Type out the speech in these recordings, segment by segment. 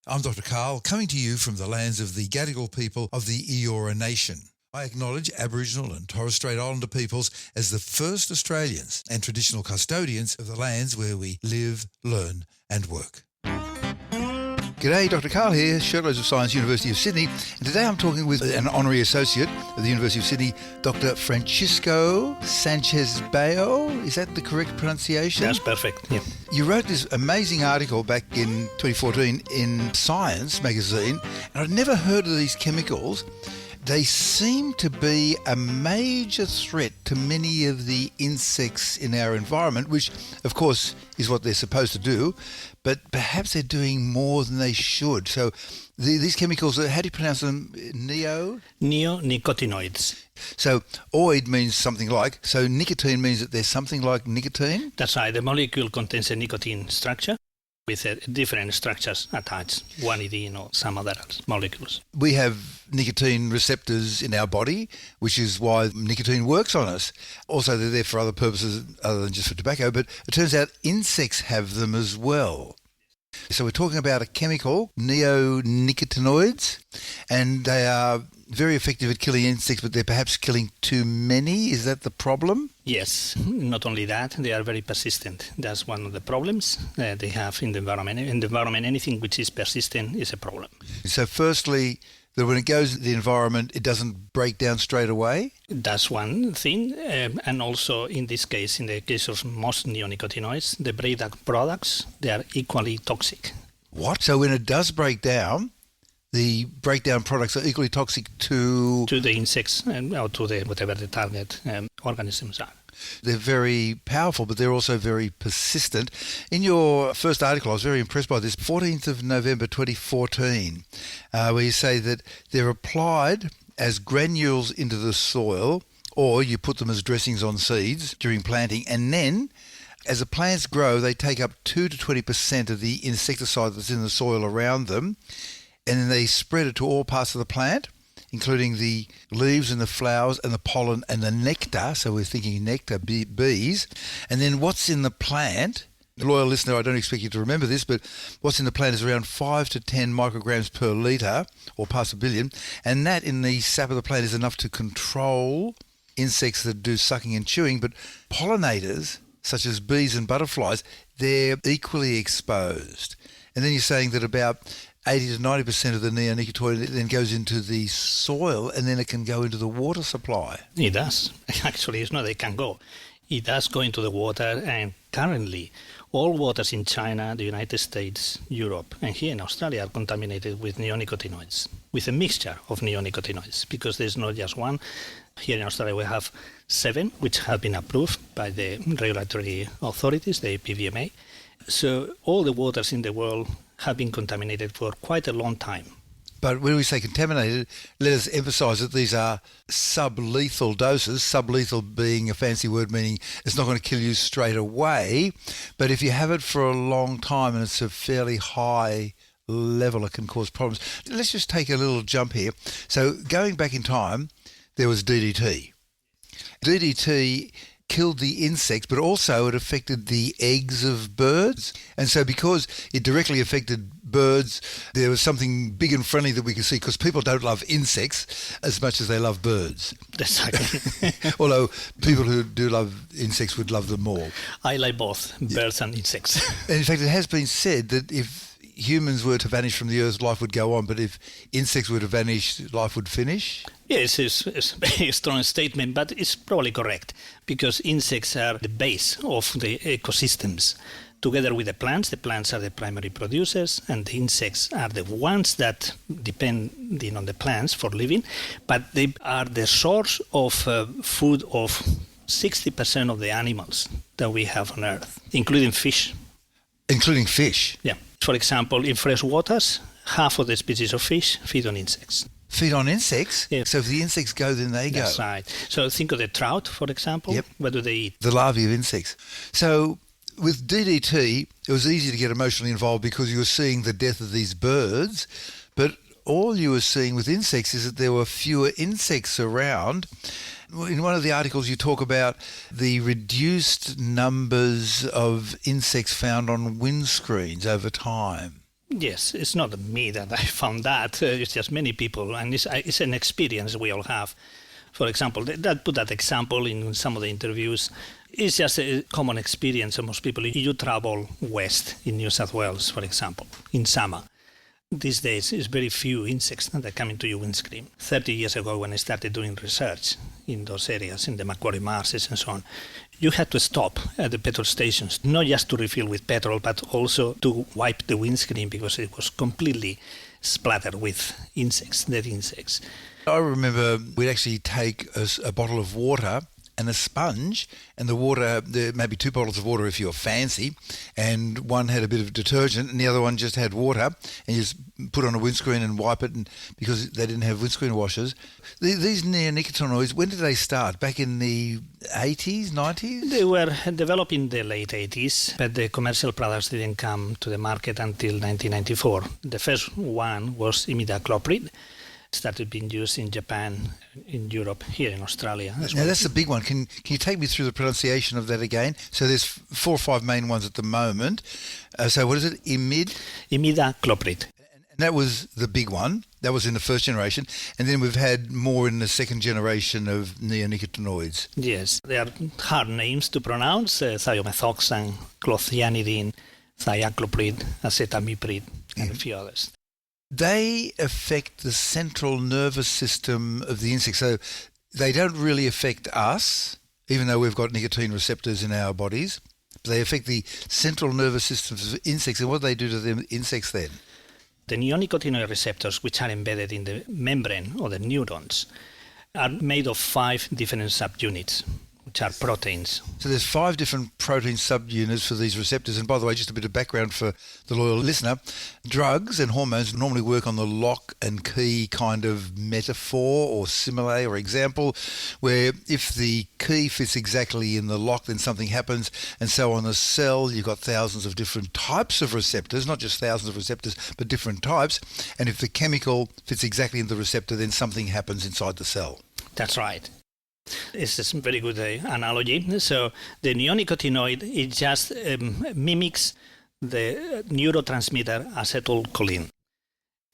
I'm Dr Karl, coming to you from the lands of the Gadigal people of the Eora Nation. I acknowledge Aboriginal and Torres Strait Islander peoples as the first Australians and traditional custodians of the lands where we live, learn and work. G'day, Dr Karl here, Sherlock of Science, University of Sydney, and today I'm talking with an honorary associate of the University of Sydney, Dr Francisco Sanchez-Bayo. Is that the correct pronunciation? That's perfect, yeah. You wrote this amazing article back in 2014 in Science magazine, and I'd never heard of these chemicals. They seem to be a major threat to many of the insects in our environment, which, of course, is what they're supposed to do, but perhaps they're doing more than they should. So these chemicals, how do you pronounce them? Neonicotinoids. So oid means something like, so nicotine means that there's something like nicotine? That's right. The molecule contains a nicotine structure with different structures attached, guanidine or some other molecules. We have nicotine receptors in our body, which is why nicotine works on us. Also, they're there for other purposes other than just for tobacco, but it turns out insects have them as well. So we're talking about a chemical, neonicotinoids, and they are very effective at killing insects, but they're perhaps killing too many. Is that the problem? Yes, not only that, they are very persistent. That's one of the problems they have in the environment. In the environment, anything which is persistent is a problem. So firstly, that when it goes into the environment, it doesn't break down straight away? That's one thing. And also in this case, in the case of most neonicotinoids, the breakdown products, they are equally toxic. What? So when it does break down, the breakdown products are equally toxic to the insects or to the whatever the target organisms are. They're very powerful, but they're also very persistent. In your first article, I was very impressed by this, 14th of November 2014, where you say that they're applied as granules into the soil, or you put them as dressings on seeds during planting, and then as the plants grow, they take up 2 to 20% of the insecticide that's in the soil around them, and then they spread it to all parts of the plant, including the leaves and the flowers and the pollen and the nectar. So we're thinking nectar, bees. And then what's in the plant, loyal listener, I don't expect you to remember this, but what's in the plant is around 5 to 10 micrograms per litre, or parts per billion, and that in the sap of the plant is enough to control insects that do sucking and chewing. But pollinators, such as bees and butterflies, they're equally exposed. And then you're saying that about 80 to 90% of the neonicotinoid then goes into the soil, and then it can go into the water supply. It does. Actually, it's not it can go. It does go into the water, and currently all waters in China, the United States, Europe, and here in Australia are contaminated with neonicotinoids, with a mixture of neonicotinoids, because there's not just one. Here in Australia we have 7, which have been approved by the regulatory authorities, the PVMA. So all the waters in the world have been contaminated for quite a long time. But when we say contaminated, let us emphasise that these are sublethal doses, sublethal being a fancy word meaning it's not going to kill you straight away, but if you have it for a long time and it's a fairly high level, it can cause problems. Let's just take a little jump here. So going back in time, there was DDT. DDT killed the insects, but also it affected the eggs of birds. And so because it directly affected birds, there was something big and friendly that we could see, because people don't love insects as much as they love birds. Exactly. Although people who do love insects would love them more. I like both, birds and insects. And in fact, it has been said that if humans were to vanish from the earth, life would go on, but if insects were to vanish, life would finish? Yes, it's a very strong statement, but it's probably correct, because insects are the base of the ecosystems. Together with the plants are the primary producers, and the insects are the ones that depend on the plants for living, but they are the source of food of 60% of the animals that we have on Earth, including fish. Including fish? Yeah. For example, in fresh waters, half of the species of fish feed on insects. Feed on insects? Yeah. So if the insects go, then they go. That's right. So think of the trout, for example. Yep. What do they eat? The larvae of insects. So with DDT, it was easy to get emotionally involved because you were seeing the death of these birds, but all you were seeing with insects is that there were fewer insects around. In one of the articles you talk about the reduced numbers of insects found on windscreens over time. Yes, it's not me that I found that. It's just many people, and it's an experience we all have. For example, that put that example in some of the interviews. It's just a common experience of most people. You travel west in New South Wales, for example, in summer. These days, it's very few insects that come into your windscreen. 30 years ago, when I started doing research in those areas, in the Macquarie Marshes and so on, you had to stop at the petrol stations, not just to refill with petrol, but also to wipe the windscreen because it was completely splattered with insects, dead insects. I remember we'd actually take a bottle of water and a sponge, and the water, maybe 2 bottles of water if you're fancy, and one had a bit of detergent and the other one just had water, and you just put on a windscreen and wipe it, and because they didn't have windscreen washers. These neonicotinoids, when did they start? Back in the 80s, 90s? They were developed in the late 80s, but the commercial products didn't come to the market until 1994. The first one was imidacloprid. Started being used in Japan, in Europe, here in Australia as well. Now that's the big one. Can you take me through the pronunciation of that again? So there's 4 or 5 main ones at the moment. So what is it? Imidacloprid. And that was the big one. That was in the first generation. And then we've had more in the second generation of neonicotinoids. Yes, they are hard names to pronounce. Thiomethoxam, clothianidin, thiacloprid, acetamiprid, and a few others. They affect the central nervous system of the insect. So they don't really affect us, even though we've got nicotine receptors in our bodies. But they affect the central nervous systems of insects. And what do they do to the insects then? The neonicotinoid receptors, which are embedded in the membrane or the neurons, are made of 5 different subunits, which are proteins. So there's 5 different protein subunits for these receptors. And by the way, just a bit of background for the loyal listener, drugs and hormones normally work on the lock and key kind of metaphor or simile or example, where if the key fits exactly in the lock, then something happens. And so on a cell, you've got thousands of different types of receptors, not just thousands of receptors, but different types. And if the chemical fits exactly in the receptor, then something happens inside the cell. That's right. It's a very good analogy. So the neonicotinoid, it just mimics the neurotransmitter acetylcholine.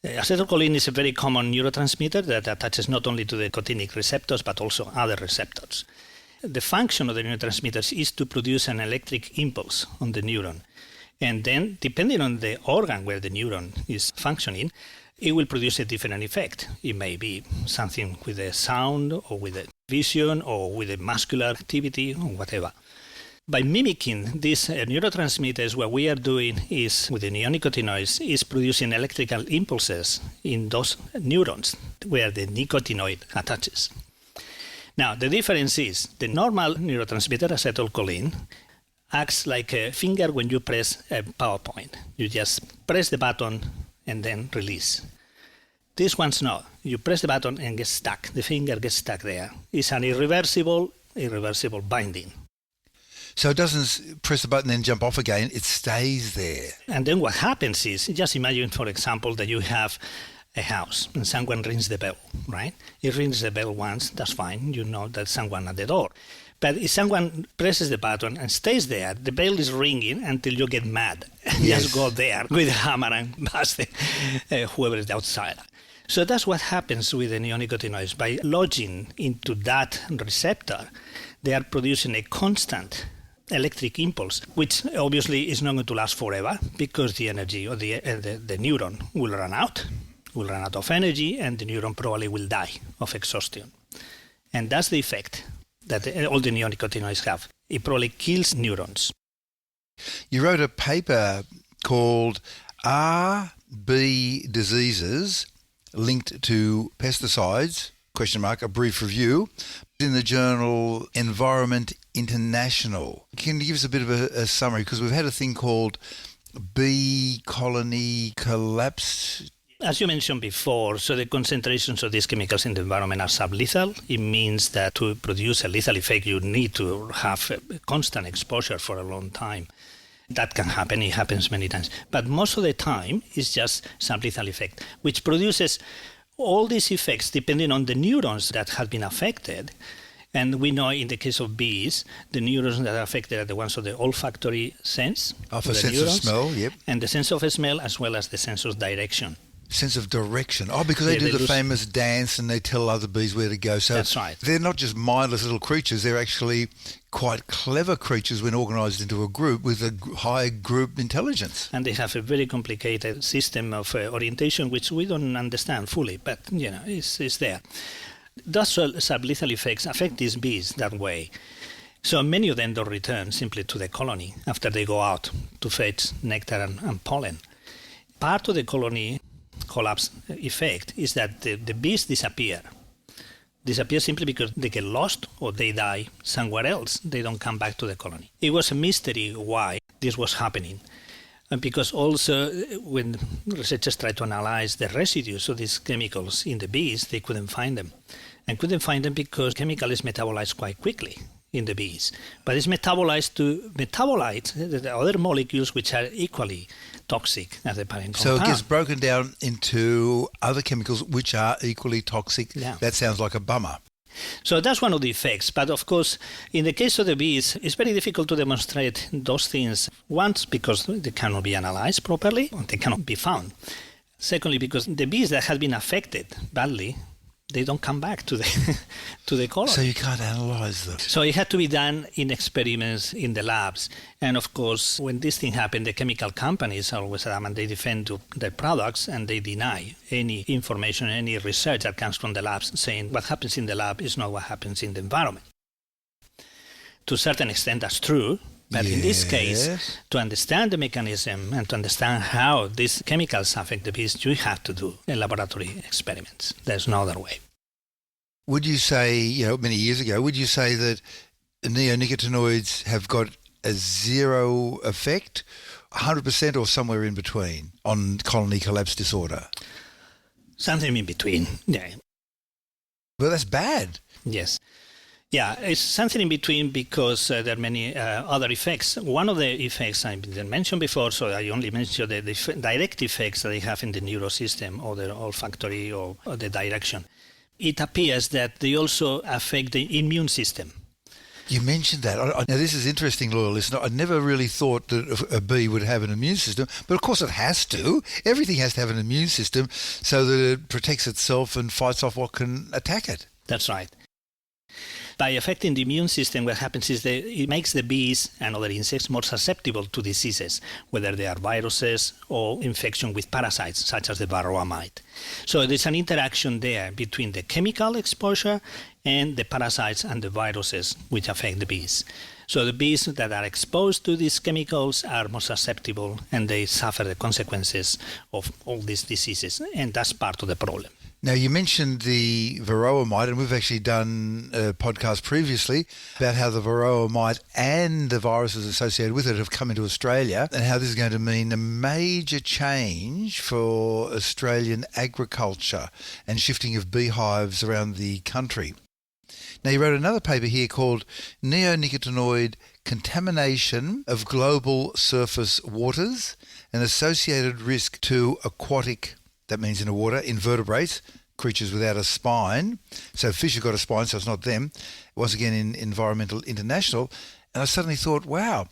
Acetylcholine is a very common neurotransmitter that attaches not only to the nicotinic receptors but also other receptors. The function of the neurotransmitters is to produce an electric impulse on the neuron. And then, depending on the organ where the neuron is functioning, it will produce a different effect. It may be something with the sound or with the vision or with the muscular activity or whatever. By mimicking these neurotransmitters, what we are doing is, with the neonicotinoids, is producing electrical impulses in those neurons where the nicotinoid attaches. Now, the difference is the normal neurotransmitter, acetylcholine, acts like a finger when you press a PowerPoint. You just press the button and then release. This one's not. You press the button and get stuck. The finger gets stuck there. It's an irreversible binding. So it doesn't press the button and jump off again, it stays there. And then what happens is, just imagine, for example, that you have a house and someone rings the bell, right? It rings the bell once, that's fine. You know that someone at the door. But if someone presses the button and stays there, the bell is ringing until you get mad. Yes. Just go there with a hammer and bust whoever is outside. So that's what happens with the neonicotinoids. By lodging into that receptor, they are producing a constant electric impulse, which obviously is not going to last forever because the energy or the neuron will run out of energy, and the neuron probably will die of exhaustion. And that's the effect that all the neonicotinoids have. It probably kills neurons. You wrote a paper called Are Bee Diseases Linked to Pesticides? ? A brief review in the journal Environment International. Can you give us a bit of a summary? Because we've had a thing called bee colony collapse. As you mentioned before, so the concentrations of these chemicals in the environment are sublethal. It means that to produce a lethal effect, you need to have a constant exposure for a long time. That can happen. It happens many times. But most of the time, it's just sublethal effect, which produces all these effects depending on the neurons that have been affected. And we know in the case of bees, the neurons that are affected are the ones of the olfactory sense. Oh, for the sense neurons, of smell, yep. And the sense of smell as well as the sense of direction. Sense of direction. Oh, because they do the famous dance and they tell other bees where to go. So that's right. They're not just mindless little creatures. They're actually quite clever creatures when organised into a group with a high group intelligence. And they have a very complicated system of orientation, which we don't understand fully, but, it's there. Thus, sublethal effects affect these bees that way. So many of them don't return simply to the colony after they go out to fetch nectar and pollen. Part of the colony collapse effect is that the bees disappear simply because they get lost or they die somewhere else. They don't come back to the colony. It was a mystery why this was happening. And because also when researchers tried to analyze the residues of these chemicals in the bees, they couldn't find them. And couldn't find them because chemical is metabolized quite quickly in the bees. But it's metabolized to metabolites, the other molecules which are equally toxic as the parent compound. So it gets broken down into other chemicals which are equally toxic. Yeah. That sounds like a bummer. So that's one of the effects. But of course, in the case of the bees, it's very difficult to demonstrate those things. Once, because they cannot be analyzed properly, or they cannot be found. Secondly, because the bees that have been affected badly, they don't come back to the colony. So you can't analyze them. So it had to be done in experiments in the labs. And of course, when this thing happened, the chemical companies always and they defend their products and they deny any information, any research that comes from the labs, saying what happens in the lab is not what happens in the environment. To a certain extent, that's true. But in this case, to understand the mechanism and to understand how these chemicals affect the bees, you have to do laboratory experiments. There's no other way. Would you say, many years ago, would you say that neonicotinoids have got a zero effect, 100% or somewhere in between on colony collapse disorder? Something in between, yeah. Well, that's bad. Yes. Yeah, it's something in between because there are many other effects. One of the effects I didn't mention before, so I only mentioned the direct effects that they have in the neurosystem or the olfactory or the direction. It appears that they also affect the immune system. You mentioned that. Now, this is interesting, loyal listener. I never really thought that a bee would have an immune system, but of course it has to. Everything has to have an immune system so that it protects itself and fights off what can attack it. That's right. By affecting the immune system, what happens is that it makes the bees and other insects more susceptible to diseases, whether they are viruses or infection with parasites, such as the varroa mite. So there's an interaction there between the chemical exposure and the parasites and the viruses which affect the bees. So the bees that are exposed to these chemicals are more susceptible and they suffer the consequences of all these diseases, and that's part of the problem. Now, you mentioned the varroa mite, and we've actually done a podcast previously about how the varroa mite and the viruses associated with it have come into Australia and how this is going to mean a major change for Australian agriculture and shifting of beehives around the country. Now, you wrote another paper here called Neonicotinoid Contamination of Global Surface Waters, an Associated Risk to Aquatic, that means in the water, invertebrates, creatures without a spine. So fish have got a spine, so it's not them. Once again, in Environmental International. And I suddenly thought, wow,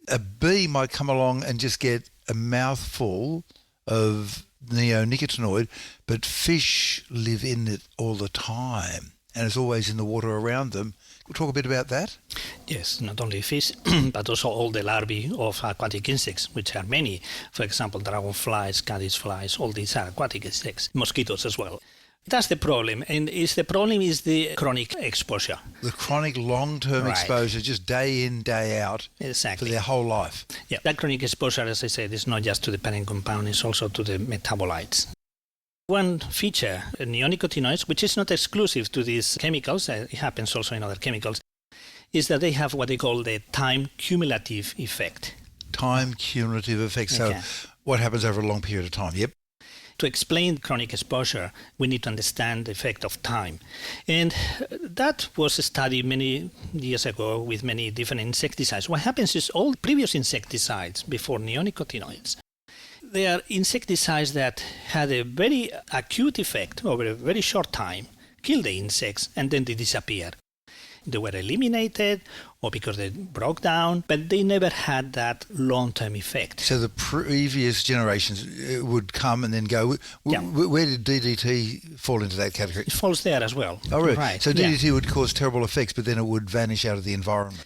a bee might come along and just get a mouthful of neonicotinoid, but fish live in it all the time and it's always in the water around them. We'll talk a bit about that. Yes, not only fish, but also all the larvae of aquatic insects, which are many. For example, dragonflies, caddisflies, all these are aquatic insects. Mosquitoes as well. That's the problem. And the problem is the chronic exposure. The chronic long-term exposure, just day in, day out, exactly, for their whole life. Yeah, that chronic exposure, as I said, is not just to the parent compound, it's also to the metabolites. One feature, neonicotinoids, which is not exclusive to these chemicals, it happens also in other chemicals, is that they have what they call the time cumulative effect. Time cumulative effect. So what happens over a long period of time? Yep. To explain chronic exposure, we need to understand the effect of time. And that was studied many years ago with many different insecticides. What happens is all previous insecticides before neonicotinoids, they are insecticides that had a very acute effect over a very short time, kill the insects, and then they disappear. they were eliminated or because they broke down, but they never had that long-term effect. So the previous generations would come and then go. Where did DDT fall into that category? It falls there as well. Oh, really? Right. So DDT would cause terrible effects, but then it would vanish out of the environment.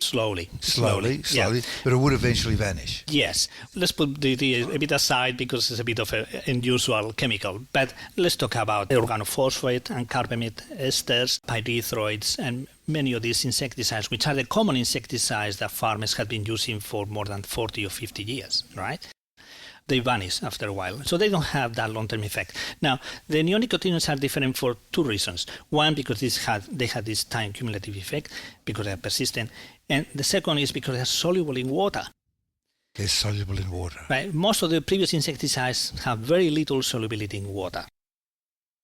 Slowly, but it would eventually vanish. Yes. Let's put DDT a bit aside because it's a bit of an unusual chemical. But let's talk about organophosphate and carbamide esters, pyrethroids, and many of these insecticides, which are the common insecticides that farmers have been using for more than 40 or 50 years, right? They vanish after a while. So they don't have that long-term effect. Now, the neonicotinoids are different for two reasons. One, because they had this time cumulative effect, because they are persistent. And the second is because they are soluble in water. They're soluble in water. Right. Most of the previous insecticides have very little solubility in water.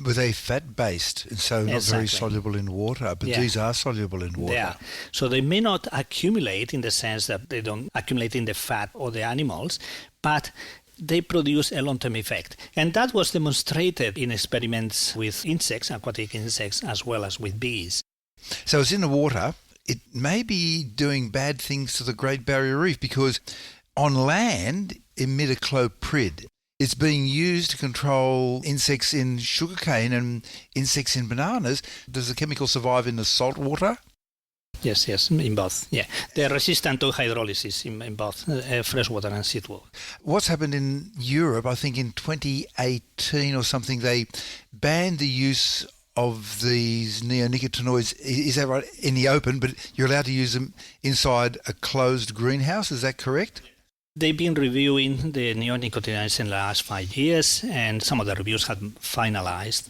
Were they fat-based and so not very soluble in water? But these are soluble in water. Yeah. So they may not accumulate in the sense that they don't accumulate in the fat or the animals, but they produce a long-term effect. And that was demonstrated in experiments with insects, aquatic insects, as well as with bees. So it's in the water. It may be doing bad things to the Great Barrier Reef because on land, imidacloprid, it's being used to control insects in sugarcane and insects in bananas. Does the chemical survive in the salt water? Yes, in both. Yeah, they're resistant to hydrolysis in both freshwater and seawater. What's happened in Europe, I think in 2018 or something, they banned the use of these neonicotinoids, is that right, in the open, but you're allowed to use them inside a closed greenhouse, is that correct? They've been reviewing the neonicotinoids in the last 5 years, and some of the reviews have finalized,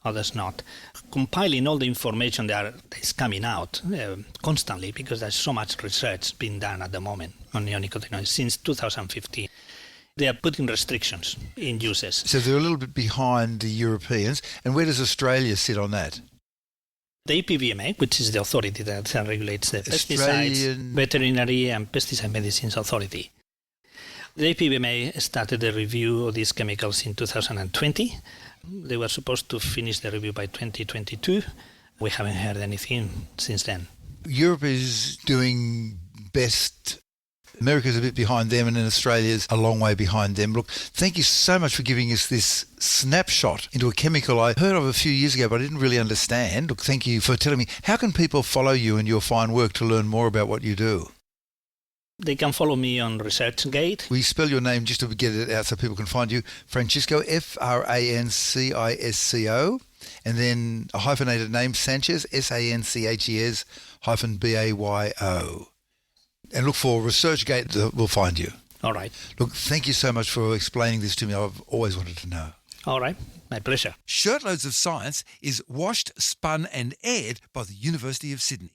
others not. Compiling all the information that is coming out constantly, because there's so much research being done at the moment on neonicotinoids since 2015. They are putting restrictions in uses. So they're a little bit behind the Europeans. And where does Australia sit on that? The APVMA, which is the authority that regulates the pesticides, veterinary and pesticide medicines authority. The APVMA started the review of these chemicals in 2020. They were supposed to finish the review by 2022. We haven't heard anything since then. Europe is doing best. America's a bit behind them, and then Australia's a long way behind them. Look, thank you so much for giving us this snapshot into a chemical I heard of a few years ago, but I didn't really understand. Look, thank you for telling me. How can people follow you and your fine work to learn more about what you do? They can follow me on ResearchGate. We spell your name just to get it out so people can find you. Francisco, Francisco, and then a hyphenated name, Sanchez, Sanchez -Bayo. And look for ResearchGate that will find you. All right. Look, thank you so much for explaining this to me. I've always wanted to know. All right. My pleasure. Shirtloads of Science is washed, spun and aired by the University of Sydney.